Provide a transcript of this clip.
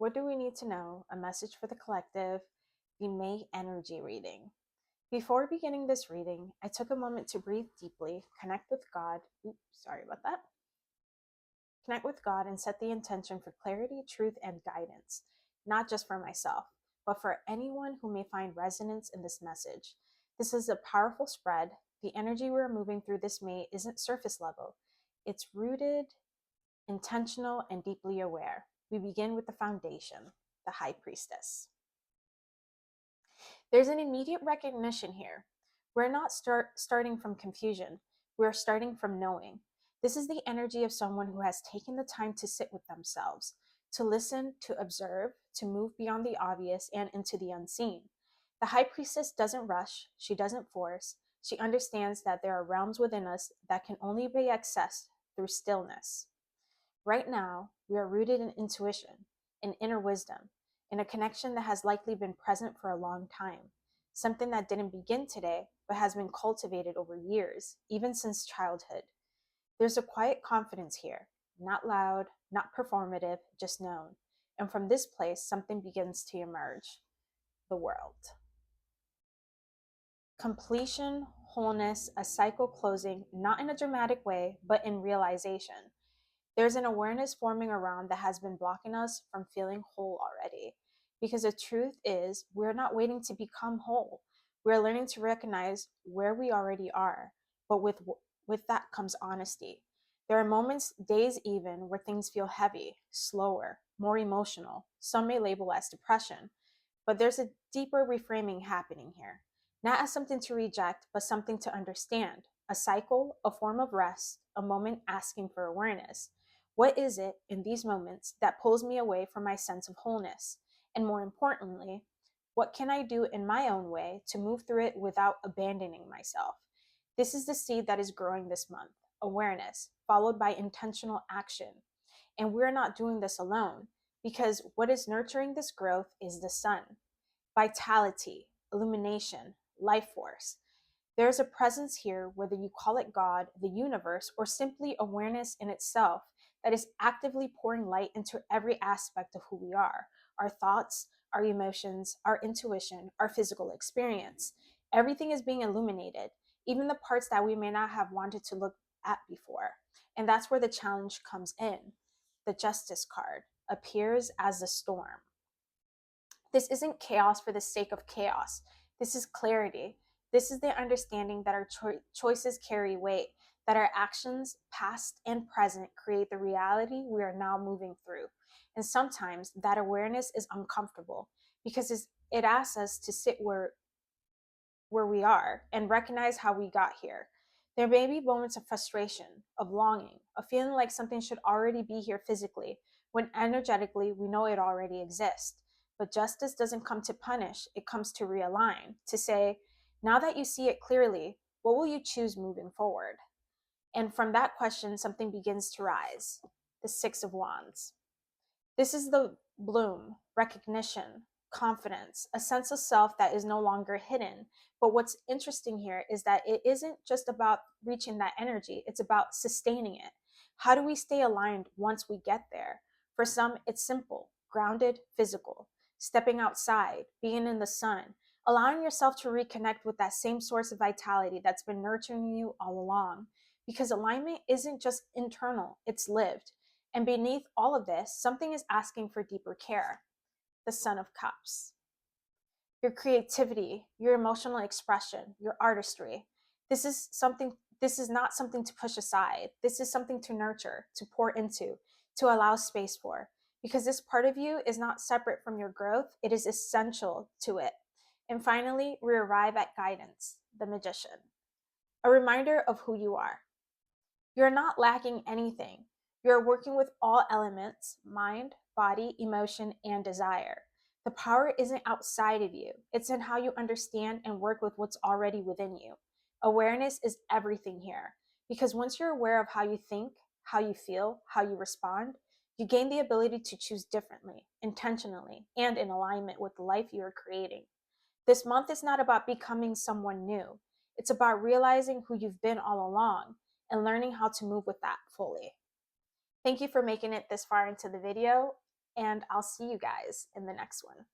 What do we need to know? A message for the collective, the May energy reading. Before beginning this reading, I took a moment to breathe deeply, connect with God. Oops, sorry about that. Connect with God and set the intention for clarity, truth, and guidance, not just for myself, but for anyone who may find resonance in this message. This is a powerful spread. The energy we're moving through this May isn't surface level, it's rooted, intentional, and deeply aware. We begin with the foundation, the High Priestess. There's an immediate recognition here. We're not starting from confusion, we're starting from knowing. This is the energy of someone who has taken the time to sit with themselves, to listen, to observe, to move beyond the obvious and into the unseen. The High Priestess doesn't rush, she doesn't force. She understands that there are realms within us that can only be accessed through stillness. Right now, we are rooted in intuition, in inner wisdom, in a connection that has likely been present for a long time, something that didn't begin today, but has been cultivated over years, even since childhood. There's a quiet confidence here, not loud, not performative, just known. And from this place, something begins to emerge: the world. Completion, wholeness, a cycle closing, not in a dramatic way, but in realization. There's an awareness forming around that has been blocking us from feeling whole already. Because the truth is, we're not waiting to become whole. We're learning to recognize where we already are. But with that comes honesty. There are moments, days even, where things feel heavy, slower, more emotional. Some may label as depression. But there's a deeper reframing happening here. Not as something to reject, but something to understand. A cycle, a form of rest, a moment asking for awareness. What is it in these moments that pulls me away from my sense of wholeness? And more importantly, what can I do in my own way to move through it without abandoning myself? This is the seed that is growing this month: awareness, followed by intentional action. And we're not doing this alone, because what is nurturing this growth is the sun. Vitality, illumination, life force. There's a presence here, whether you call it God, the universe, or simply awareness in itself, that is actively pouring light into every aspect of who we are: our thoughts, our emotions, our intuition, our physical experience. Everything is being illuminated, even the parts that we may not have wanted to look at before. And that's where the challenge comes in. The Justice card appears as the storm. This isn't chaos for the sake of chaos. This is clarity. This is the understanding that our choices carry weight, that our actions, past and present, create the reality we are now moving through. And sometimes that awareness is uncomfortable because it asks us to sit where we are and recognize how we got here. There may be moments of frustration, of longing, of feeling like something should already be here physically, when energetically we know it already exists. But justice doesn't come to punish, it comes to realign, to say, now that you see it clearly, what will you choose moving forward? And from that question, something begins to rise: the Six of Wands. This is the bloom, recognition, confidence, a sense of self that is no longer hidden. But what's interesting here is that it isn't just about reaching that energy, it's about sustaining it. How do we stay aligned once we get there? For some, it's simple: grounded, physical, stepping outside, being in the sun, allowing yourself to reconnect with that same source of vitality that's been nurturing you all along. Because alignment isn't just internal, it's lived. And beneath all of this, something is asking for deeper care: the Son of Cups. Your creativity, your emotional expression, your artistry. This is not something to push aside. This is something to nurture, to pour into, to allow space for. Because this part of you is not separate from your growth, it is essential to it. And finally, we arrive at guidance, the Magician. A reminder of who you are. You're not lacking anything. You're working with all elements: mind, body, emotion, and desire. The power isn't outside of you, it's in how you understand and work with what's already within you. Awareness is everything here, because once you're aware of how you think, how you feel, how you respond, you gain the ability to choose differently, intentionally, and in alignment with the life you are creating. This month is not about becoming someone new. It's about realizing who you've been all along and learning how to move with that fully. Thank you for making it this far into the video. And I'll see you guys in the next one.